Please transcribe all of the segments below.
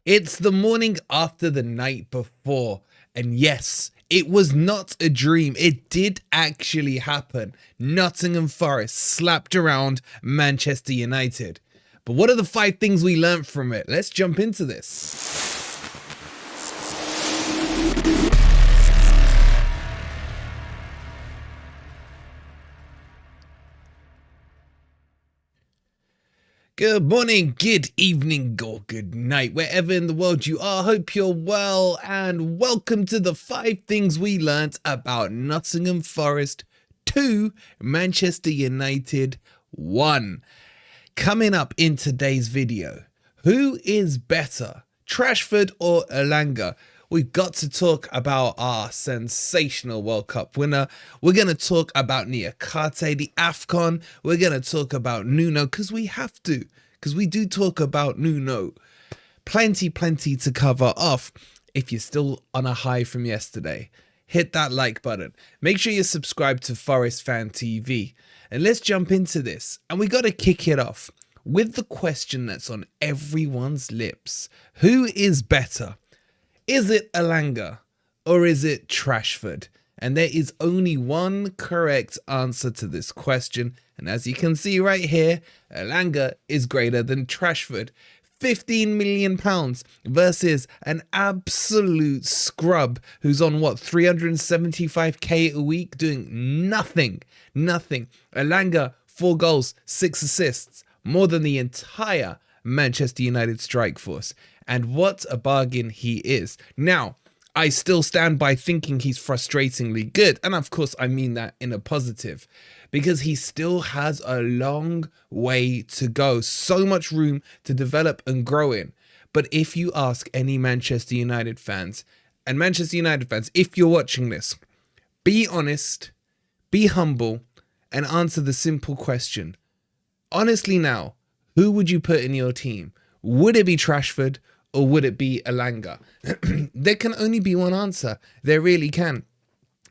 It's the morning after the night before, and yes, it was not a dream. It did actually happen. Nottingham Forest slapped around Manchester United. But what are the 5 things we learned from it? Let's jump into this. Good morning, good evening, or good night, wherever in the world you are. Hope you're well, and welcome to the 5 things we learnt about Nottingham Forest 2, Manchester United 1. Coming up in today's video, who is better, Rashford or Elanga? We've got to talk about our sensational World Cup winner. We're going to talk about Niakate, the AFCON. We're going to talk about Nuno, because we have to, because we do talk about Nuno. Plenty to cover off. If you're still on a high from yesterday, hit that like button. Make sure you're subscribed to Forest Fan TV. And let's jump into this. And we got to kick it off with the question that's on everyone's lips. Who is better? Is it Elanga or is it Rashford? And there is only one correct answer to this question. And as you can see right here, Elanga is greater than Rashford. £15 million versus an absolute scrub who's on what, 375k a week doing nothing. Elanga, 4 goals, 6 assists, more than the entire Manchester United strike force. And what a bargain he is. Now, I still stand by thinking he's frustratingly good. And of course, I mean that in a positive, because he still has a long way to go. So much room to develop and grow in. But if you ask any Manchester United fans, and Manchester United fans, if you're watching this, be honest, be humble, and answer the simple question. Honestly now, who would you put in your team? Would it be Rashford or would it be Elanga? There can only be one answer. There really can.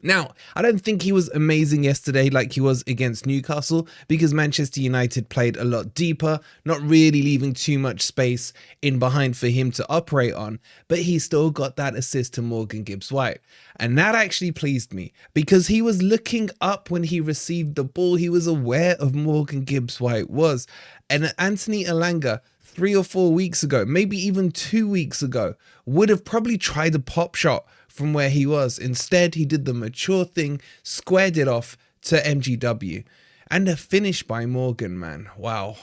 Now, I don't think he was amazing yesterday like he was against Newcastle, because Manchester United played a lot deeper, not really leaving too much space in behind for him to operate on, but he still got that assist to Morgan Gibbs-White. And that actually pleased me, because he was looking up when he received the ball. He was aware of Morgan Gibbs-White was. And Anthony Elanga, 3 or 4 weeks ago, maybe even 2 weeks ago, would have probably tried a pop shot from where he was. Instead, he did the mature thing, squared it off to MGW. And a finish by Morgan, man. Wow.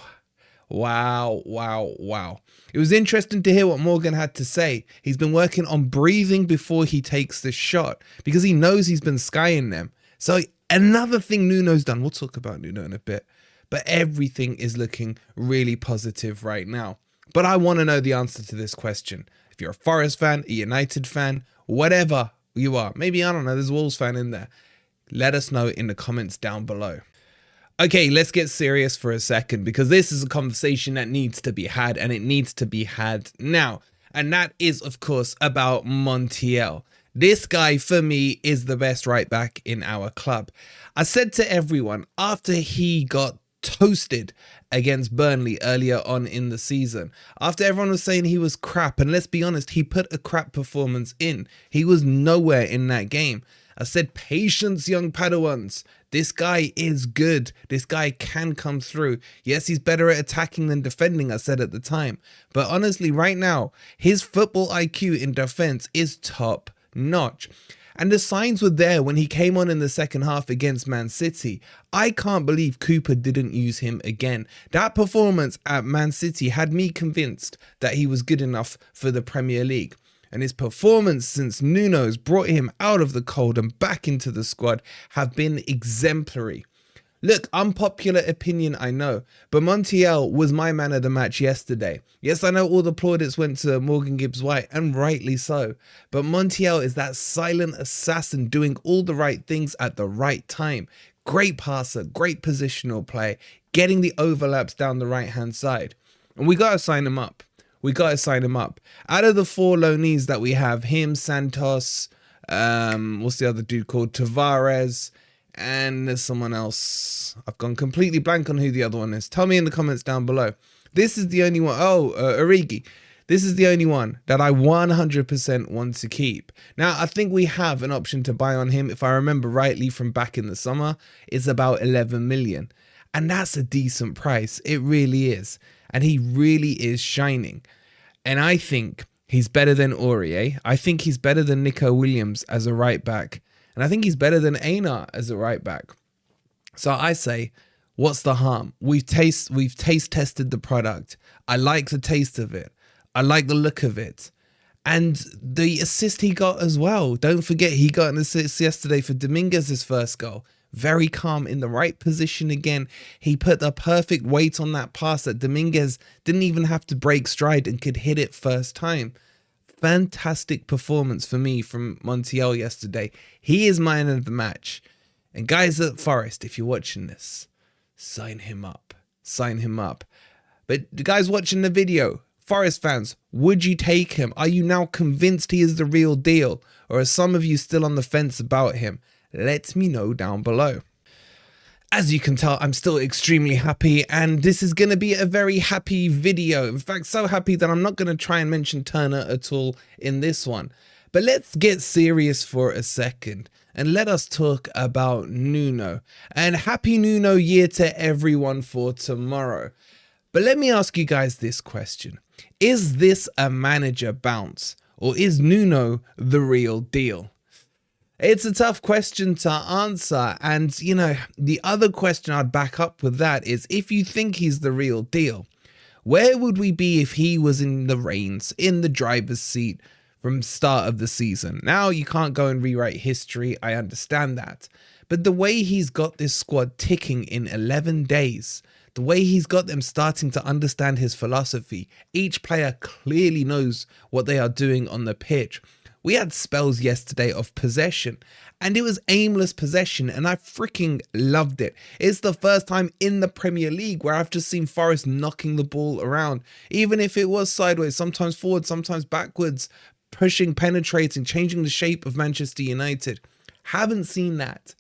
It was interesting to hear what Morgan had to say. He's been working on breathing before he takes the shot, because he knows he's been skying them. So another thing Nuno's done, we'll talk about Nuno in a bit, but everything is looking really positive right now. But I want to know the answer to this question. If you're a Forest fan, a United fan, whatever you are, maybe, I don't know, there's a Wolves fan in there, let us know in the comments down below. Okay, let's get serious for a second, because this is a conversation that needs to be had, and it needs to be had now. And that is, of course, about Montiel. This guy, for me, is the best right back in our club. I said to everyone after he got toasted against Burnley earlier on in the season, after everyone was saying he was crap, and let's be honest, he put a crap performance in. He was nowhere in that game. I said, patience, young Padawans. This guy is good. This guy can come through. Yes, he's better at attacking than defending, I said at the time. But honestly, right now, his football IQ in defense is top notch. And the signs were there when he came on in the second half against Man City. I can't believe Cooper didn't use him again. That performance at Man City had me convinced that he was good enough for the Premier League. And his performance since Nuno's brought him out of the cold and back into the squad have been exemplary. Look, unpopular opinion, I know, but Montiel was my man of the match yesterday. Yes, I know all the plaudits went to Morgan Gibbs-White, and rightly so, but Montiel is that silent assassin doing all the right things at the right time. Great passer, great positional play, getting the overlaps down the right-hand side. And we got to sign him up. Out of the 4 loanees that we have, him, Santos, what's the other dude called? Tavares, and there's someone else. I've gone completely blank on who the other one is. Tell me in the comments down below. This is the only one. Oh, Origi. This is the only one that I 100% want to keep. Now, I think we have an option to buy on him. If I remember rightly from back in the summer, it's about 11 million. And that's a decent price. It really is. And he really is shining. And I think he's better than Aurier. I think he's better than Nico Williams as a right back. And I think he's better than Einar as a right back. So I say, what's the harm? We've taste tested the product. I like the taste of it. I like the look of it. And the assist he got as well. Don't forget, he got an assist yesterday for Dominguez's first goal. Very calm in the right position again. He put the perfect weight on that pass that Dominguez didn't even have to break stride and could hit it first time. Fantastic performance for me from Montiel yesterday. He is man of the match. And guys at Forest, if you're watching this, sign him up. Sign him up. But the guys watching the video, Forest fans, would you take him? Are you now convinced he is the real deal? Or are some of you still on the fence about him? Let me know down below. As you can tell, I'm still extremely happy, and this is going to be a very happy video. In fact, so happy that I'm not going to try and mention Turner at all in this one. But let's get serious for a second and let us talk about Nuno. And happy Nuno year to everyone for tomorrow. But let me ask you guys this question. Is this a manager bounce, or is Nuno the real deal? It's a tough question to answer. And, you know, the other question I'd back up with that is, if you think he's the real deal, where would we be if he was in the reins, in the driver's seat from start of the season? Now, you can't go and rewrite history. I understand that. But the way he's got this squad ticking in 11 days, the way he's got them starting to understand his philosophy, each player clearly knows what they are doing on the pitch. We had spells yesterday of possession, and it was aimless possession, and I freaking loved it. It's the first time in the Premier League where I've just seen Forest knocking the ball around, even if it was sideways, sometimes forward, sometimes backwards, pushing, penetrating, changing the shape of Manchester United. Haven't seen that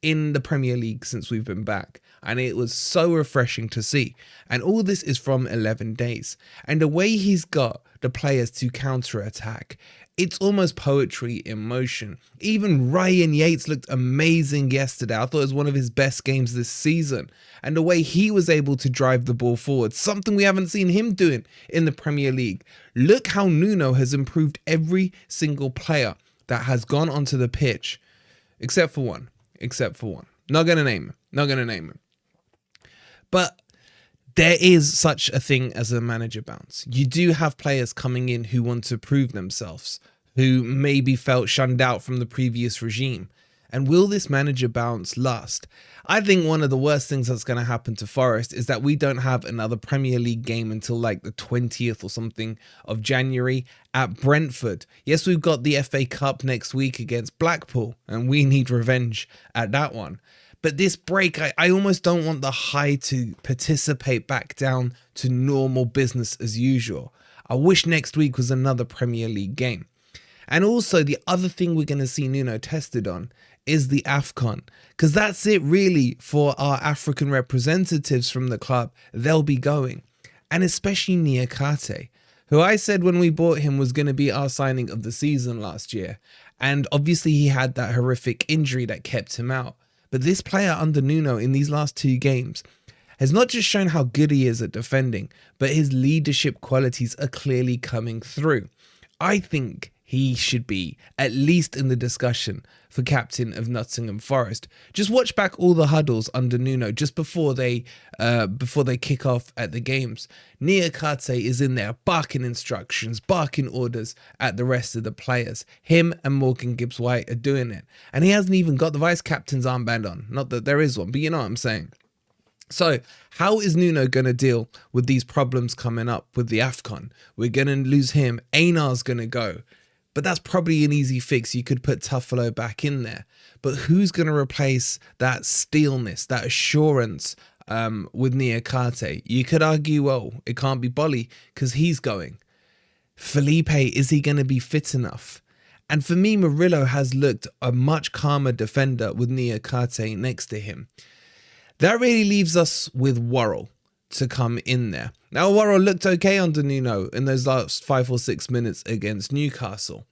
in the Premier League since we've been back, and it was so refreshing to see. And all this is from 11 days, and the way he's got the players to counter-attack, it's almost poetry in motion. Even Ryan Yates looked amazing yesterday. I thought it was one of his best games this season. And the way he was able to drive the ball forward, something we haven't seen him doing in the Premier League. Look how Nuno has improved every single player that has gone onto the pitch, except for one. Not going to name him. But there is such a thing as a manager bounce. You do have players coming in who want to prove themselves, who maybe felt shunned out from the previous regime. And will this manager bounce last? I think one of the worst things that's going to happen to Forest is that we don't have another Premier League game until like the 20th or something of January at Brentford. Yes, we've got the FA Cup next week against Blackpool, and we need revenge at that one. But this break, I almost don't want the high to participate back down to normal business as usual. I wish next week was another Premier League game. And also the other thing we're going to see Nuno tested on is the AFCON, because that's it really for our African representatives from the club. They'll be going, and especially Niakate, who I said when we bought him was going to be our signing of the season last year. And obviously he had that horrific injury that kept him out. But this player under Nuno in these last 2 games has not just shown how good he is at defending, but his leadership qualities are clearly coming through. I think he should be at least in the discussion for captain of Nottingham Forest. Just watch back all the huddles under Nuno just before they kick off at the games. Niakate is in there barking instructions, barking orders at the rest of the players. Him and Morgan Gibbs White are doing it. And he hasn't even got the vice captain's armband on. Not that there is one, but you know what I'm saying. So how is Nuno going to deal with these problems coming up with the AFCON? We're going to lose him. Einar's going to go. But that's probably an easy fix. You could put Tuffalo back in there. But who's going to replace that steelness, that assurance with Niakate? You could argue, well, it can't be Bolly because he's going. Felipe, is he going to be fit enough? And for me, Murillo has looked a much calmer defender with Niakate next to him. That really leaves us with Worrell to come in there. Now, Warren looked okay under Nuno in those last 5 or 6 minutes against Newcastle,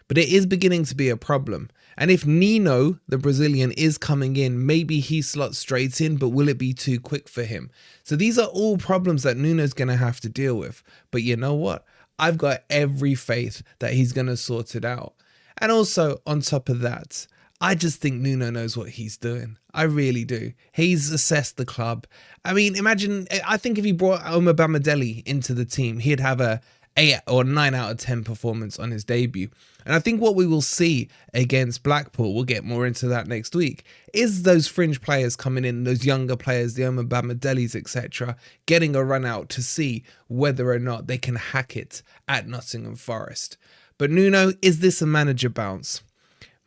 but it is beginning to be a problem. And if Nuno, the Brazilian, is coming in, maybe he slots straight in, but will it be too quick for him? So these are all problems that Nuno's going to have to deal with. But you know what? I've got every faith that he's going to sort it out. And also, on top of that, I just think Nuno knows what he's doing. I really do. He's assessed the club. I mean, imagine, I think if he brought Bamidele into the team, he'd have a 8 or 9 out of 10 performance on his debut. And I think what we will see against Blackpool, we'll get more into that next week, is those fringe players coming in, those younger players, the Bamideles, etc., getting a run out to see whether or not they can hack it at Nottingham Forest. But Nuno, is this a manager bounce?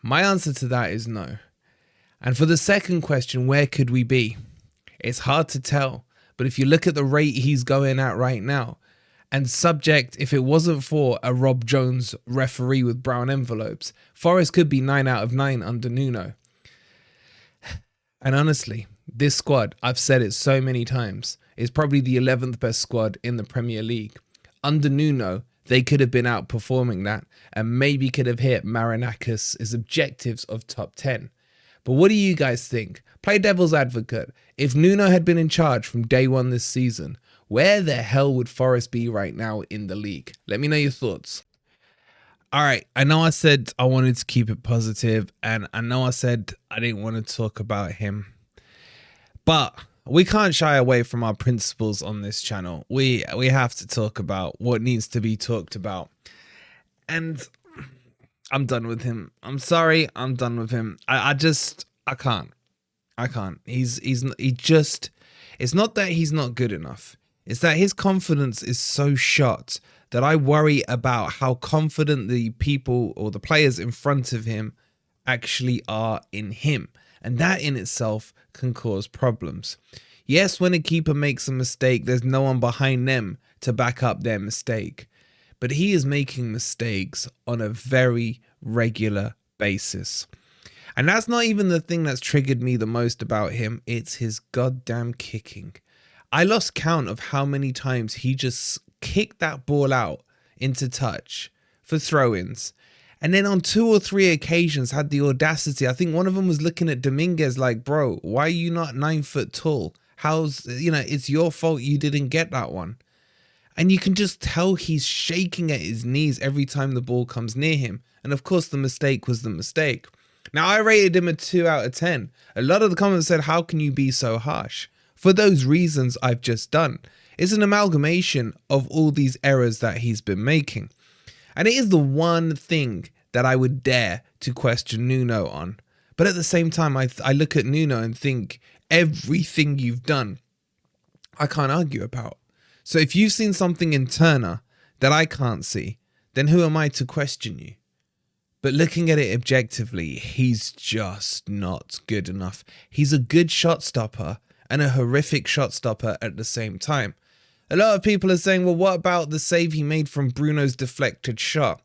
My answer to that is no. And for the second question, where could we be? It's hard to tell, but if you look at the rate he's going at right now, and subject, if it wasn't for a Rob Jones referee with brown envelopes, Forest could be 9 out of 9 under Nuno. And honestly, this squad, I've said it so many times, is probably the 11th best squad in the Premier League. Under Nuno, they could have been outperforming that and maybe could have hit Marinakis' objectives of top 10. But what do you guys think? Play devil's advocate. If Nuno had been in charge from day one this season, where the hell would Forest be right now in the league? Let me know your thoughts. All right, I know I said I wanted to keep it positive, and I know I said I didn't want to talk about him, but we can't shy away from our principles on this channel. We have to talk about what needs to be talked about. And I'm done with him. I'm sorry, I'm done with him. I can't. It's not that he's not good enough. It's that his confidence is so shot that I worry about how confident the people or the players in front of him actually are in him. And that in itself can cause problems. Yes, when a keeper makes a mistake, there's no one behind them to back up their mistake. But he is making mistakes on a very regular basis. And that's not even the thing that's triggered me the most about him. It's his goddamn kicking. I lost count of how many times he just kicked that ball out into touch for throw-ins. And then on 2 or 3 occasions had the audacity. I think one of them was looking at Dominguez like, bro, why are you not 9 foot tall? It's your fault you didn't get that one. And you can just tell he's shaking at his knees every time the ball comes near him. And of course, the mistake was the mistake. Now, I rated him a 2 out of 10. A lot of the comments said, how can you be so harsh? For those reasons I've just done. It's an amalgamation of all these errors that he's been making. And it is the one thing that I would dare to question Nuno on. But at the same time, I look at Nuno and think everything you've done, I can't argue about. So if you've seen something in Turner that I can't see, then who am I to question you? But looking at it objectively, he's just not good enough. He's a good shot stopper and a horrific shot stopper at the same time. A lot of people are saying, well, what about the save he made from Bruno's deflected shot?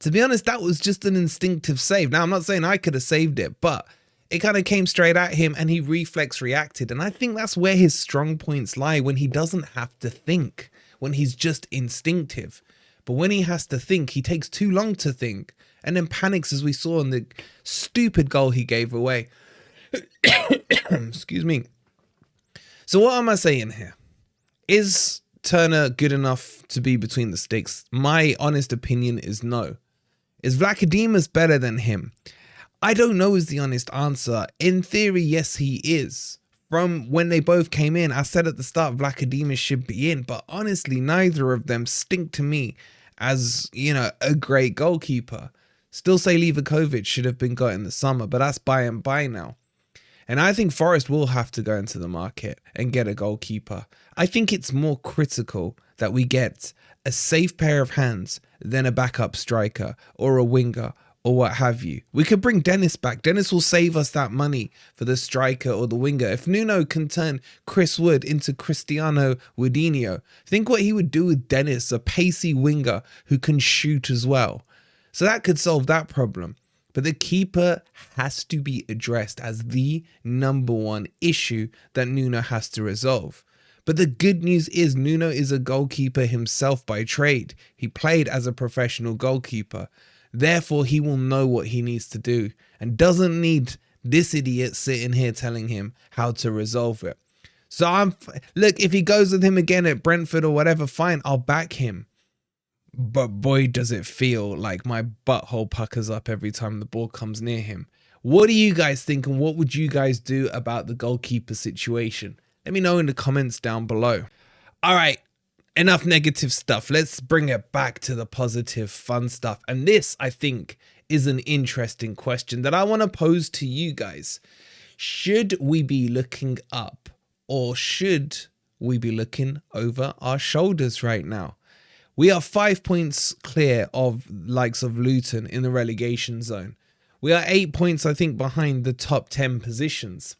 To be honest, that was just an instinctive save. Now, I'm not saying I could have saved it, but it kind of came straight at him and he reflex reacted. And I think that's where his strong points lie, when he doesn't have to think, when he's just instinctive. But when he has to think, he takes too long to think and then panics, as we saw in the stupid goal he gave away. Excuse me. So what am I saying here? Is Turner good enough to be between the sticks? My honest opinion is no. Is Vlachodimos better than him? I don't know is the honest answer. In theory, yes, he is. From when they both came in, I said at the start Vlachodimos should be in, but honestly, neither of them stink to me as, a great goalkeeper. Still say Livakovic should have been got in the summer, but that's by and by now. And I think Forest will have to go into the market and get a goalkeeper. I think it's more critical that we get a safe pair of hands than a backup striker or a winger or what have you. We could bring Dennis back. Dennis will save us that money for the striker or the winger. If Nuno can turn Chris Wood into Cristiano Woodinho, think what he would do with Dennis, a pacey winger who can shoot as well. So that could solve that problem. But the keeper has to be addressed as the #1 issue that Nuno has to resolve. But the good news is Nuno is a goalkeeper himself by trade. He played as a professional goalkeeper. Therefore, he will know what he needs to do and doesn't need this idiot sitting here telling him how to resolve it. So look, if he goes with him again at Brentford or whatever, fine, I'll back him. But boy, does it feel like my butthole puckers up every time the ball comes near him. What do you guys think, and what would you guys do about the goalkeeper situation? Let me know in the comments down below. All right, enough negative stuff. Let's bring it back to the positive, fun stuff. And this, I think, is an interesting question that I want to pose to you guys. Should we be looking up, or should we be looking over our shoulders right now? We are 5 points clear of likes of Luton in the relegation zone. We are 8 points, I think, behind the top 10 positions.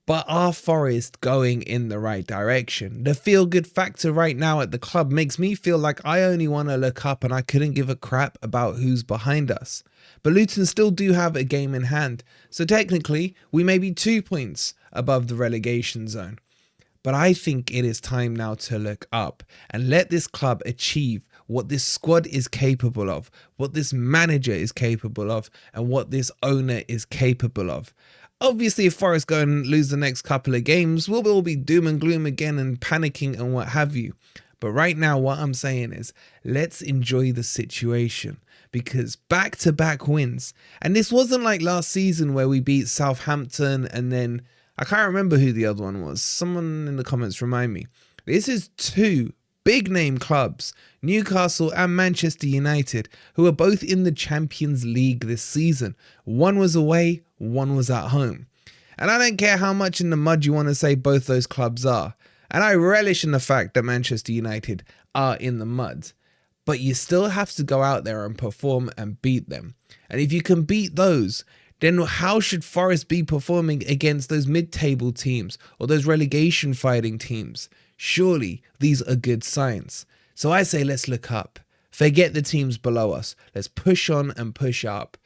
But are Forest going in the right direction? The feel-good factor right now at the club makes me feel like I only want to look up and I couldn't give a crap about who's behind us. But Luton still do have a game in hand, so technically we may be 2 points above the relegation zone. But I think it is time now to look up and let this club achieve what this squad is capable of, what this manager is capable of, and what this owner is capable of. Obviously, if Forest go and lose the next couple of games, we'll all be doom and gloom again and panicking and what have you. But right now, what I'm saying is, let's enjoy the situation, because back-to-back wins. And this wasn't like last season where we beat Southampton and then I can't remember who the other one was. Someone in the comments remind me. This is two big name clubs, Newcastle and Manchester United, who are both in the Champions League this season. One was away, one was at home. And I don't care how much in the mud you want to say both those clubs are. And I relish in the fact that Manchester United are in the mud. But you still have to go out there and perform and beat them. And if you can beat those, then how should Forest be performing against those mid-table teams or those relegation fighting teams? Surely these are good signs. So I say let's look up. Forget the teams below us. Let's push on and push up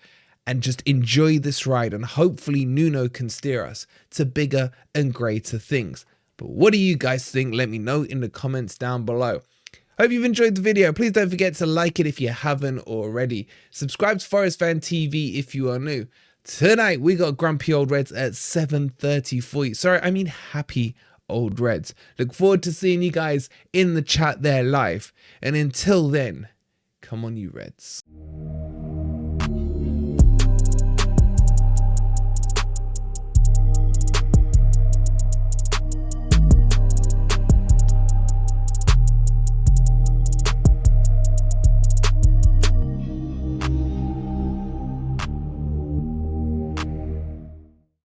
and just enjoy this ride, and hopefully Nuno can steer us to bigger and greater things. But what do you guys think? Let me know in the comments down below. Hope you've enjoyed the video. Please don't forget to like it if you haven't already. Subscribe to Forest Fan TV if you are new. Tonight, we got Grumpy Old Reds at 7:30 for you. Sorry, I mean Happy Old Reds. Look forward to seeing you guys in the chat there live. And until then, come on you Reds.